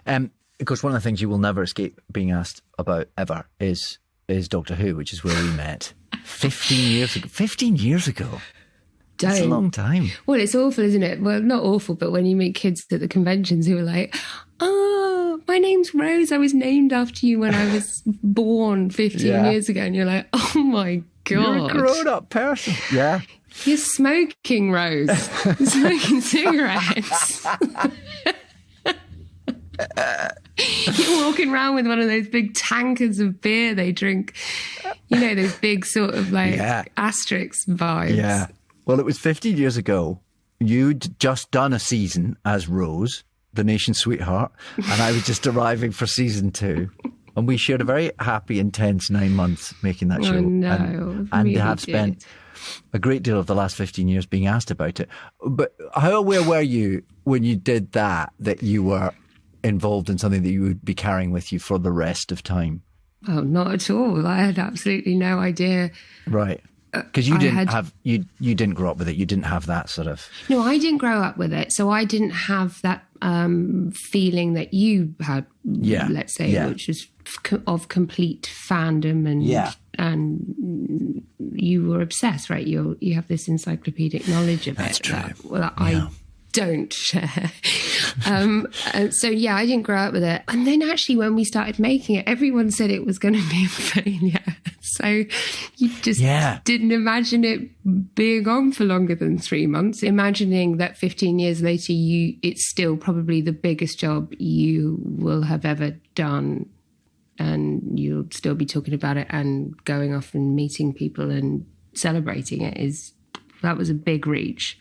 Of course, one of the things you will never escape being asked about ever is Doctor Who, which is where we met 15 years ago. 15 years ago. That's a long time. Well, it's awful, isn't it? Well, not awful, but when you meet kids at the conventions who are like, oh, my name's Rose. I was named after you when I was born 15 years ago. And you're like, oh my God. You're a grown-up person. Yeah. You're smoking, Rose. You're smoking cigarettes. You're walking around with one of those big tankers of beer they drink. You know, those big sort of like Asterix vibes. Yeah. Well, it was 15 years ago. You'd just done a season as Rose, the nation's sweetheart, and I was just arriving for season 2. And we shared a very happy, intense 9 months making that show. Oh, no. And really have spent a great deal of the last 15 years being asked about it. But how aware were you when you did that you were involved in something that you would be carrying with you for the rest of time? Oh, not at all. I had absolutely no idea. Right. Because you didn't grow up with it. You didn't have that sort of... No, I didn't grow up with it. So I didn't have that feeling that you had, let's say, which was of complete fandom and you were obsessed, right? You have this encyclopedic knowledge of That's it. true. I don't share. So I didn't grow up with it. And then actually when we started making it, everyone said it was going to be a failure. So you just didn't imagine it being on for longer than 3 months, imagining that 15 years later, it's still probably the biggest job you will have ever done. And you'll still be talking about it and going off and meeting people and celebrating it. That was a big reach.